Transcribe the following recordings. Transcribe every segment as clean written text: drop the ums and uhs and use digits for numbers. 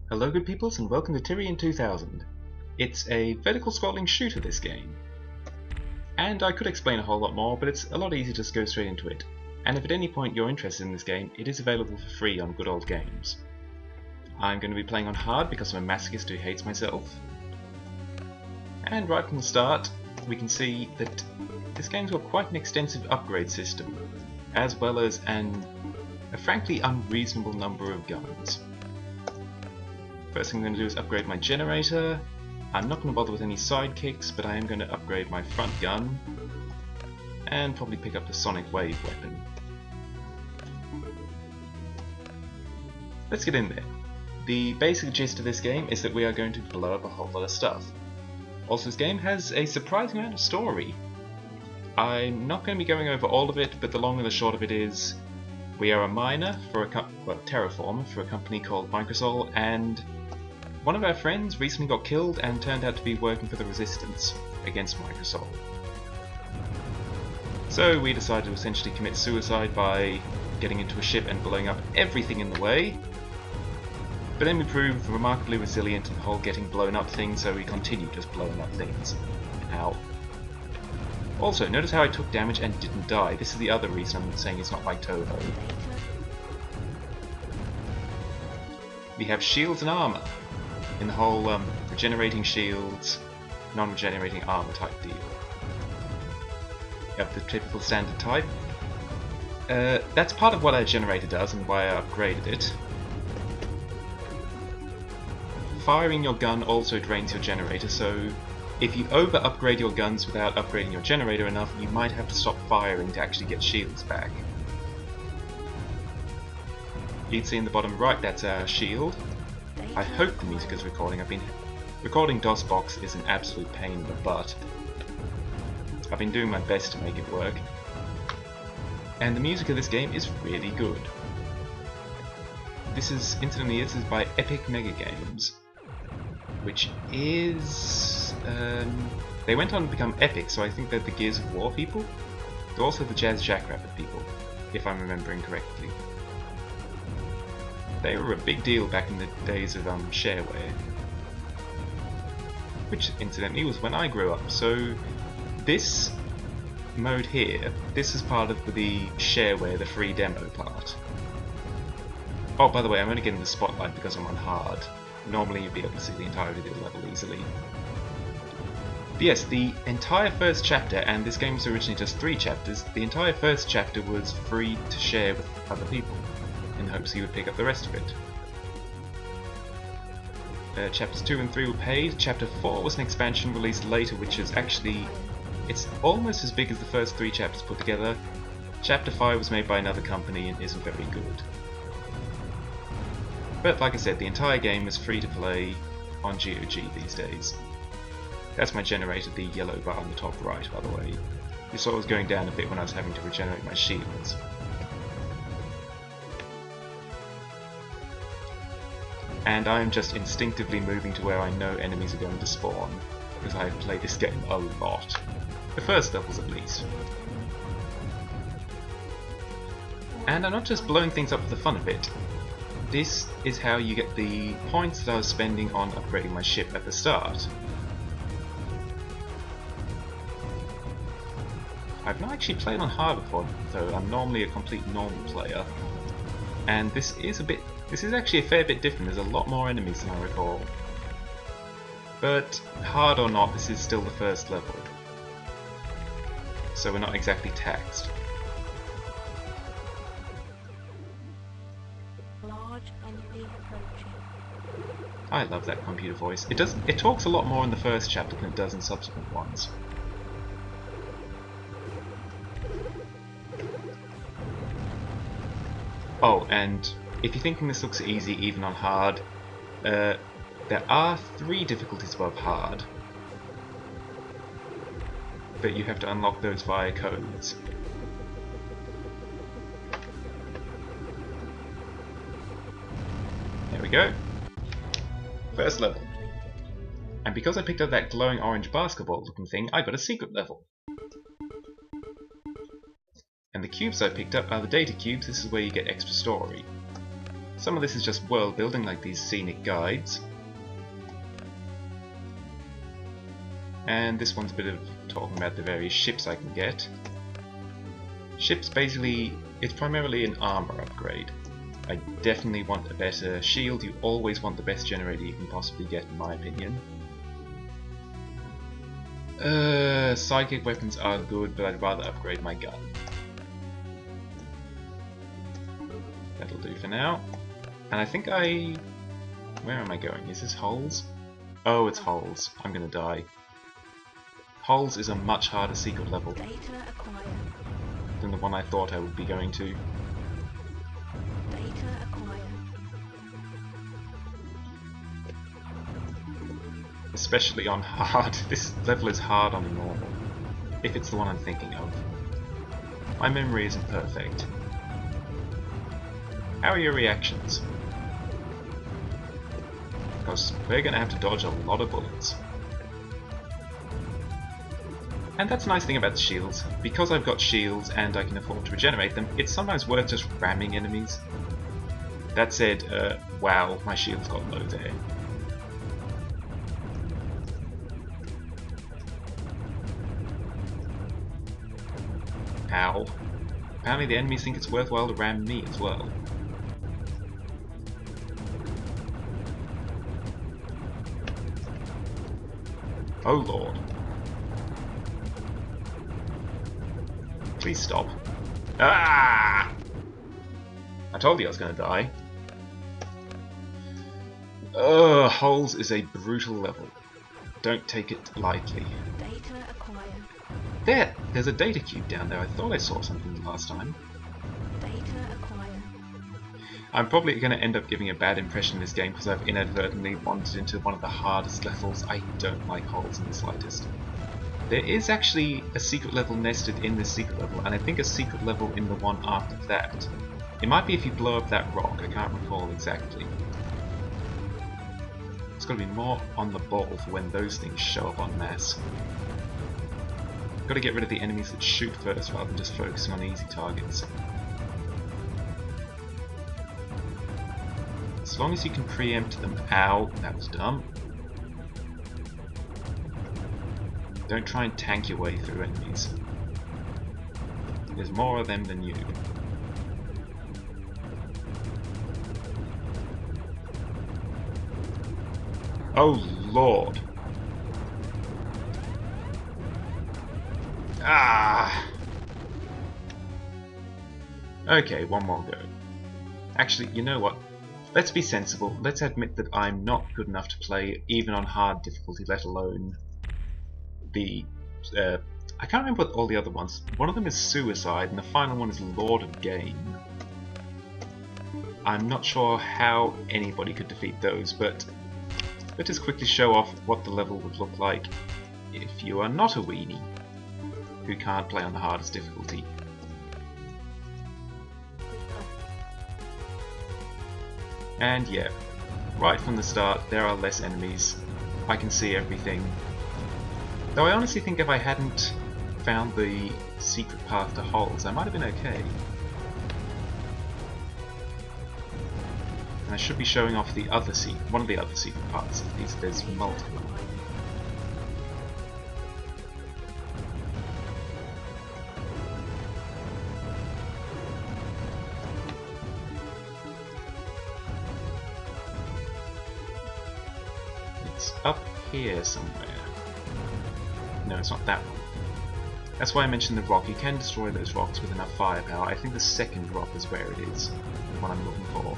Hello good peoples and welcome to Tyrian 2000. It's a vertical scrolling shooter, this game. And I could explain a whole lot more, but it's a lot easier to just go straight into it. And if at any point you're interested in this game, it is available for free on Good Old Games. I'm going to be playing on hard because I'm a masochist who hates myself. And right from the start, we can see that this game's got quite an extensive upgrade system, as well as a frankly unreasonable number of guns. First thing I'm going to do is upgrade my generator. I'm not going to bother with any sidekicks, but I am going to upgrade my front gun and probably pick up the sonic wave weapon. Let's get in there. The basic gist of this game is that we are going to blow up a whole lot of stuff. Also, this game has a surprising amount of story. I'm not going to be going over all of it, but the long and the short of it is we are a miner for a terraformer for a company called Microsoft, and one of our friends recently got killed and turned out to be working for the Resistance against Microsoft. So we decided to essentially commit suicide by getting into a ship and blowing up everything in the way. But then we proved remarkably resilient to the whole getting blown up thing, so we continued just blowing up things. Ow. Also, notice how I took damage and didn't die. This is the other reason I'm saying it's not like Toho. We have shields and armor in the whole regenerating shields, non-regenerating armor type deal. You have the typical standard type. That's part of what our generator does and why I upgraded it. Firing your gun also drains your generator, so if you over-upgrade your guns without upgrading your generator enough, you might have to stop firing to actually get shields back. You can see in the bottom right, that's our shield. I hope the music is recording. Recording DOSBox is an absolute pain in the butt. I've been doing my best to make it work. And the music of this game is really good. Incidentally, this is by Epic Mega Games, which is... they went on to become Epic, so I think they're the Gears of War people. They're also the Jazz Jackrabbit people, if I'm remembering correctly. They were a big deal back in the days of shareware, which incidentally was when I grew up. So this mode here, this is part of the shareware, the free demo part. Oh, by the way, I'm only getting the spotlight because I'm on hard. Normally you'd be able to see the entirety of the level easily. But yes, the entire first chapter, and this game was originally just 3 chapters, the entire first chapter was free to share with other people, in hopes you would pick up the rest of it. Chapters 2 and 3 were paid. Chapter 4 was an expansion released later, which is actually... it's almost as big as the first 3 chapters put together. Chapter 5 was made by another company and isn't very good. But like I said, the entire game is free to play on GOG these days. That's my generator, the yellow bar on the top right, by the way. You saw it was going down a bit when I was having to regenerate my shields. And I am just instinctively moving to where I know enemies are going to spawn, because I have played this game a lot. The first levels at least. And I'm not just blowing things up for the fun of it. This is how you get the points that I was spending on upgrading my ship at the start. I've not actually played on hard before, though. I'm normally a complete normal player. And this is actually a fair bit different. There's a lot more enemies than I recall. But hard or not, this is still the first level. So we're not exactly taxed. I love that computer voice. It talks a lot more in the first chapter than it does in subsequent ones. Oh, and if you're thinking this looks easy even on hard, there are 3 difficulties above hard, but you have to unlock those via codes. There we go. First level. And because I picked up that glowing orange basketball looking thing, I got a secret level. And the cubes I picked up are the data cubes. This is where you get extra story. Some of this is just world building, like these scenic guides. And this one's a bit of talking about the various ships I can get. Ships basically, it's primarily an armor upgrade. I definitely want a better shield. You always want the best generator you can possibly get, in my opinion. Psychic weapons are good, but I'd rather upgrade my gun. That'll do for now. And I think where am I going? Is this Holes? Oh, it's Holes. I'm gonna die. Holes is a much harder secret level than the one I thought I would be going to. Especially on hard. This level is hard on normal, if it's the one I'm thinking of. My memory isn't perfect. How are your reactions? Because we're going to have to dodge a lot of bullets. And that's the nice thing about the shields. Because I've got shields and I can afford to regenerate them, it's sometimes worth just ramming enemies. That said, wow, my shield's got low there. Ow. Apparently the enemies think it's worthwhile to ram me as well. Oh lord. Please stop. Ah! I told you I was going to die. Holes is a brutal level. Don't take it lightly. Data acquired. There's a data cube down there. I thought I saw something last time. Data acquired. I'm probably going to end up giving a bad impression of this game because I've inadvertently wandered into one of the hardest levels. I don't like Holes in the slightest. There is actually a secret level nested in this secret level, and I think a secret level in the one after that. It might be if you blow up that rock, I can't recall exactly. It's got to be more on the ball for when those things show up en masse. Got to get rid of the enemies that shoot first rather than just focusing on easy targets. As long as you can preempt them. Ow, that was dumb. Don't try and tank your way through enemies. There's more of them than you. Oh lord. Ah. Okay, one more go. Actually, you know what? Let's be sensible. Let's admit that I'm not good enough to play even on hard difficulty, let alone the I can't remember what all the other ones. One of them is Suicide and the final one is Lord of Game. I'm not sure how anybody could defeat those, but let us quickly show off what the level would look like if you are not a weenie who can't play on the hardest difficulty. And yeah, right from the start there are less enemies. I can see everything. Though I honestly think if I hadn't found the secret path to Holes, I might have been okay. And I should be showing off the other one of the other secret paths. There's multiple. It's up here somewhere. No, it's not that one. That's why I mentioned the rock. You can destroy those rocks with enough firepower. I think the second rock is where it is, the one I'm looking for.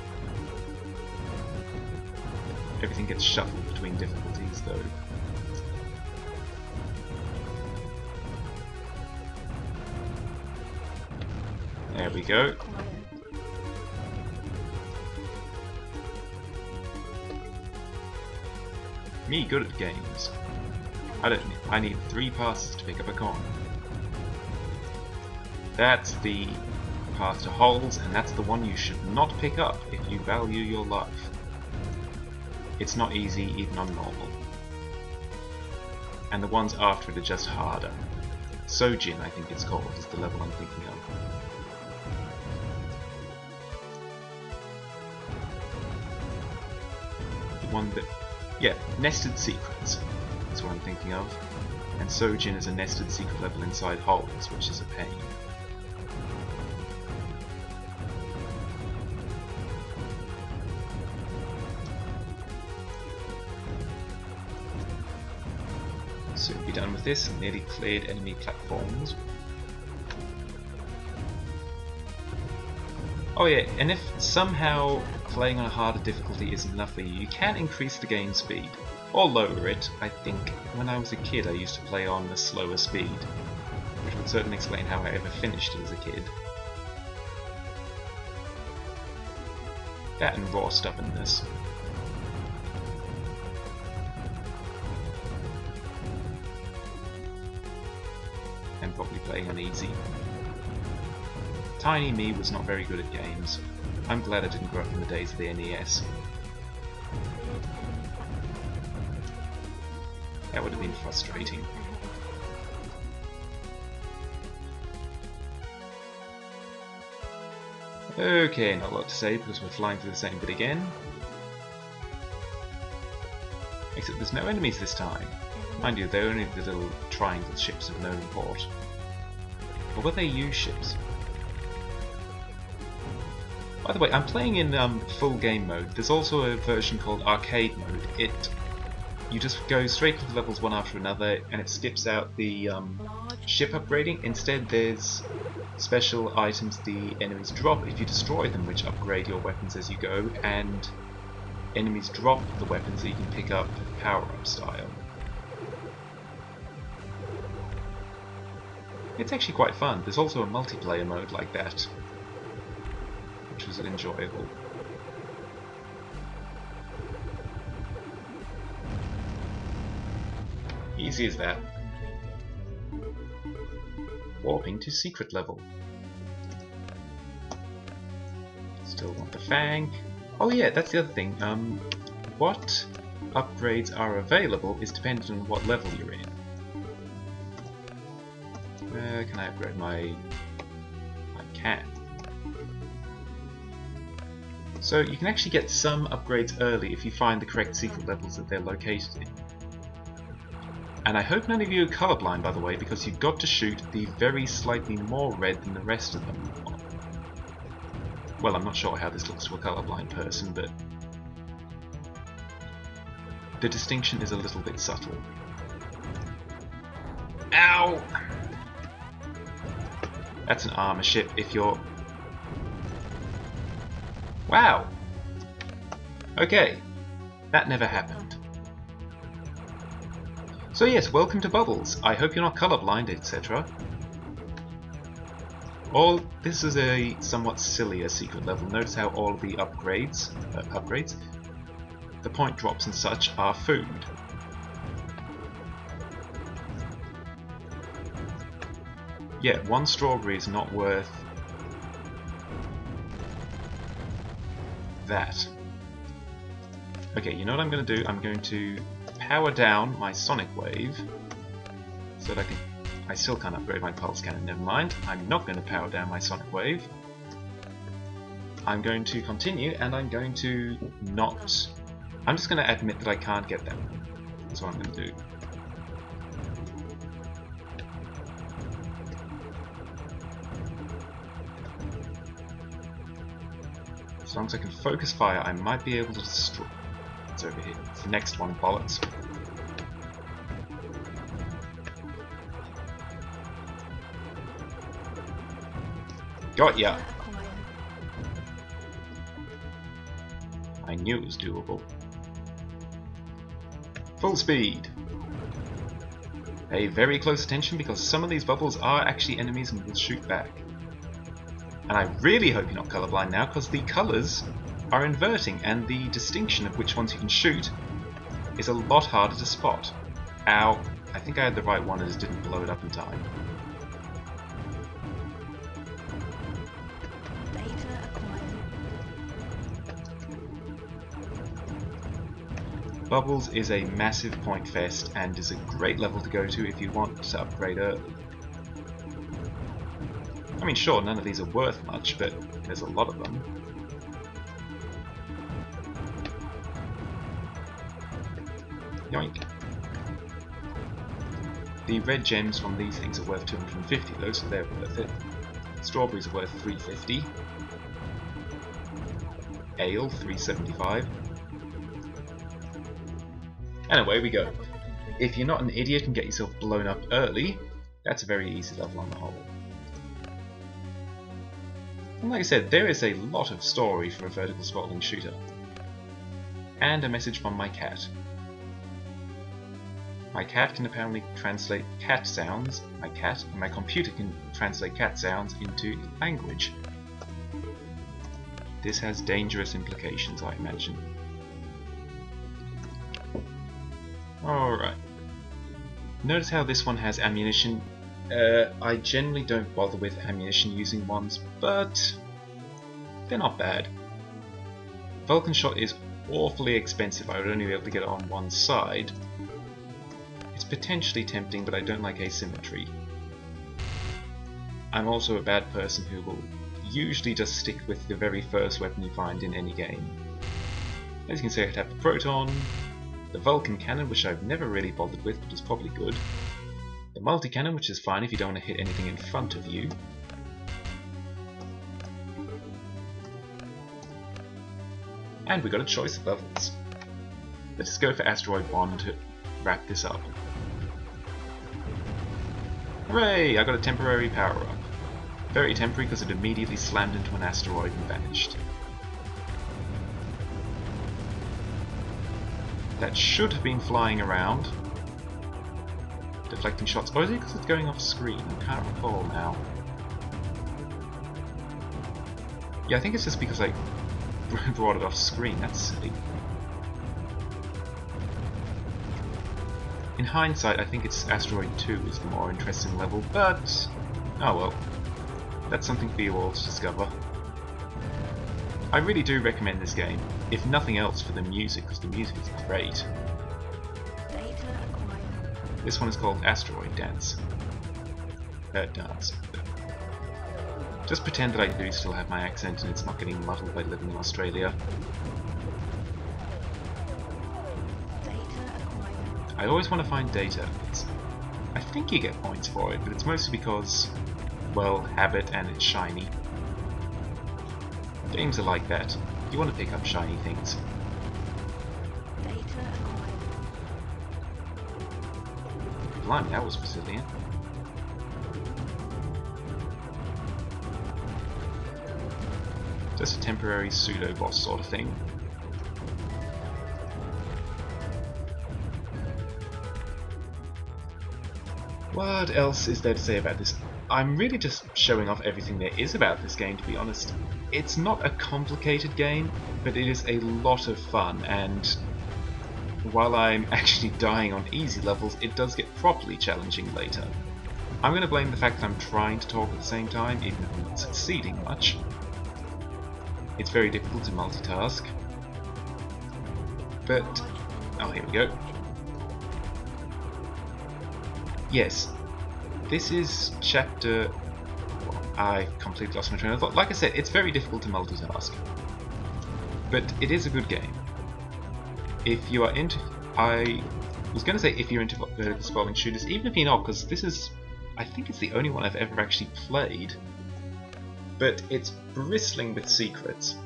Everything gets shuffled between difficulties though. There we go. Me good at games. I need 3 passes to pick up a coin. That's the path to Holes, and that's the one you should not pick up if you value your life. It's not easy even on normal. And the ones after it are just harder. Sojin, I think it's called, is the level I'm thinking of. one that... yeah, nested secrets. That's what I'm thinking of. And Sojin is a nested secret level inside holes, which is a pain. Soon be done with this. Nearly cleared enemy platforms. Oh yeah, and if somehow playing on a harder difficulty isn't enough for you, you can increase the game speed. Or lower it. I think when I was a kid I used to play on a slower speed, which would certainly explain how I ever finished it as a kid. That and raw stubbornness. And probably playing on easy. Tiny me was not very good at games. I'm glad I didn't grow up in the days of the NES. That would have been frustrating. Okay, not a lot to say because we're flying through the same bit again. Except there's no enemies this time. Mind you, they're only the little triangle ships of no import. Or were they U ships? By the way, I'm playing in full game mode. There's also a version called arcade mode. You just go straight through the levels one after another, and it skips out the ship upgrading. Instead, there's special items the enemies drop if you destroy them, which upgrade your weapons as you go, and enemies drop the weapons that you can pick up power-up style. It's actually quite fun. There's also a multiplayer mode like that, which was enjoyable. Easy as that. Warping to secret level. Still want the Fang. Oh yeah, that's the other thing. What upgrades are available is dependent on what level you're in. Can I upgrade my... I can. So you can actually get some upgrades early if you find the correct secret levels that they're located in. And I hope none of you are colourblind, by the way, because you've got to shoot the very slightly more red than the rest of them. Well, I'm not sure how this looks to a colourblind person, but the distinction is a little bit subtle. Ow! That's an armour ship if you're... Wow! Okay, that never happened. So yes, welcome to Bubbles. I hope you're not colourblind, etc. This is a somewhat sillier secret level. Notice how all of the upgrades, the point drops and such, are food. Yeah, one strawberry is not worth that. Okay, you know what I'm going to do? I'm going to power down my Sonic Wave so that I still can't upgrade my Pulse Cannon, never mind. I'm not going to power down my Sonic Wave. I'm going to continue and I'm going to not... I'm just going to admit that I can't get that. That's what I'm going to do. As long as I can focus fire, I might be able to destroy... It's over here. It's the next one, bollocks. Got ya! I knew it was doable. Full speed! Pay very close attention because some of these bubbles are actually enemies and will shoot back. And I really hope you're not colourblind now because the colours are inverting and the distinction of which ones you can shoot is a lot harder to spot. Ow. I think I had the right one, I just didn't blow it up in time. Bubbles is a massive point fest and is a great level to go to if you want to upgrade early. I mean, sure, none of these are worth much, but there's a lot of them. Yoink. The red gems from these things are worth 250 though, so they're worth it. Strawberries are worth 350. Ale, 375. And away we go. If you're not an idiot and get yourself blown up early, that's a very easy level on the whole. And like I said, there is a lot of story for a vertical scrolling shooter. And a message from my cat. My cat can apparently translate cat sounds, and my computer can translate cat sounds into language. This has dangerous implications, I imagine. Alright. Notice how this one has ammunition. I generally don't bother with ammunition using ones, but they're not bad. Vulcan shot is awfully expensive. I would only be able to get it on one side. It's potentially tempting, but I don't like asymmetry. I'm also a bad person who will usually just stick with the very first weapon you find in any game. As you can see, I have the Proton, the Vulcan cannon, which I've never really bothered with, but is probably good. The multi-cannon, which is fine if you don't want to hit anything in front of you. And we got a choice of levels. Let's go for Asteroid 1 to wrap this up. Hooray! I got a temporary power-up. Very temporary because it immediately slammed into an asteroid and vanished. That should have been flying around, deflecting shots. Or is it because it's going off screen? I can't recall now. Yeah, I think it's just because I brought it off screen. That's silly. In hindsight, I think it's Asteroid 2 is the more interesting level, but oh well. That's something for you all to discover. I really do recommend this game, if nothing else for the music, because the music is great. This one is called Asteroid Dance. Dance. Just pretend that I do still have my accent and it's not getting muddled by living in Australia. I always want to find data. I think you get points for it, but it's mostly because, well, habit and it's shiny. Games are like that. You want to pick up shiny things. Blimey, that was resilient. Just a temporary pseudo-boss sort of thing. What else is there to say about this? I'm really just showing off everything there is about this game, to be honest. It's not a complicated game, but it is a lot of fun, and while I'm actually dying on easy levels, it does get properly challenging later. I'm going to blame the fact that I'm trying to talk at the same time, even if I'm not succeeding much. It's very difficult to multitask. But, oh, here we go. Yes, this is chapter... I completely lost my train of thought. Like I said, it's very difficult to multitask. But it is a good game. If you are into... I was going to say if you're into vertical scrolling shooters, even if you're not, because this is... I think it's the only one I've ever actually played. But it's bristling with secrets.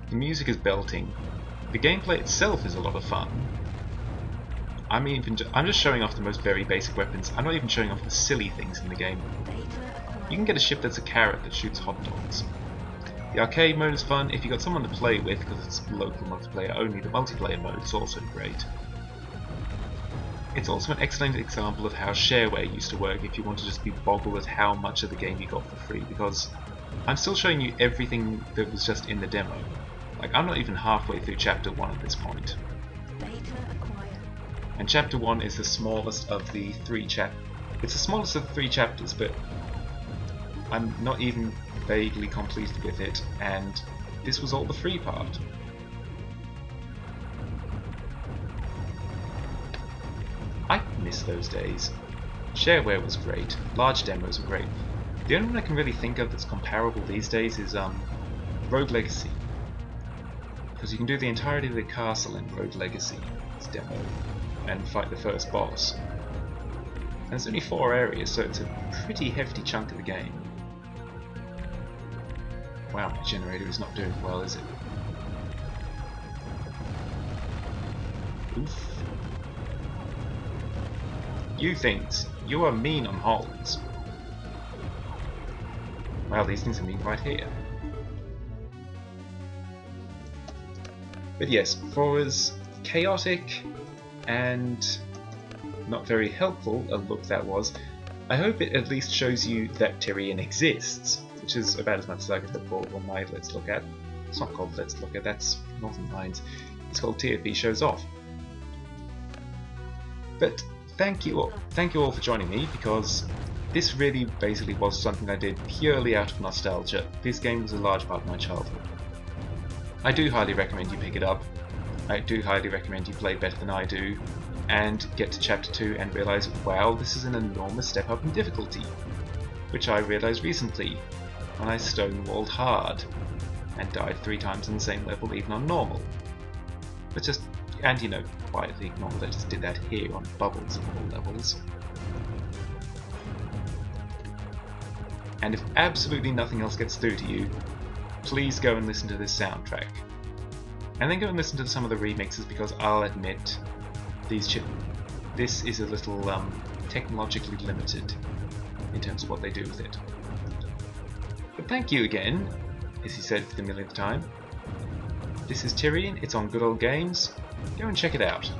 The music is belting. The gameplay itself is a lot of fun. I'm just showing off the most very basic weapons. I'm not even showing off the silly things in the game. You can get a ship that's a carrot that shoots hot dogs. The arcade mode is fun if you've got someone to play with, because it's local multiplayer only. The multiplayer mode is also great. It's also an excellent example of how shareware used to work if you want to just be boggled at how much of the game you got for free, because I'm still showing you everything that was just in the demo. Like, I'm not even halfway through chapter 1 at this point. And chapter 1 is the smallest of the three It's the smallest of the 3 chapters, but I'm not even vaguely completed with it, and this was all the free part. I miss those days. Shareware was great, large demos were great. The only one I can really think of that's comparable these days is Rogue Legacy. Because you can do the entirety of the castle in Road Legacy demo and fight the first boss. And there's only 4 areas, so it's a pretty hefty chunk of the game. Wow, my generator is not doing well, is it? Oof. You things, you are mean on holes. Well, these things are mean right here. But yes, for as chaotic and not very helpful a look that was, I hope it at least shows you that Tyrian exists, which is about as much as I could hope for on my Let's Look At. It's not called Let's Look At, that's Northern Lines. It's called TFB Shows Off. But thank you all for joining me, because this really basically was something I did purely out of nostalgia. This game was a large part of my childhood. I do highly recommend you pick it up. I do highly recommend you play better than I do, and get to chapter 2 and realise, wow, this is an enormous step up in difficulty. Which I realised recently, when I stonewalled hard, and died 3 times on the same level even on normal. But just, and you know, quietly ignore that I just did that here on bubbles of all levels. And if absolutely nothing else gets through to you, please go and listen to this soundtrack. And then go and listen to some of the remixes, because I'll admit, this is a little technologically limited in terms of what they do with it. But thank you again, as he said for the millionth time. This is Tyrian, it's on Good Old Games. Go and check it out.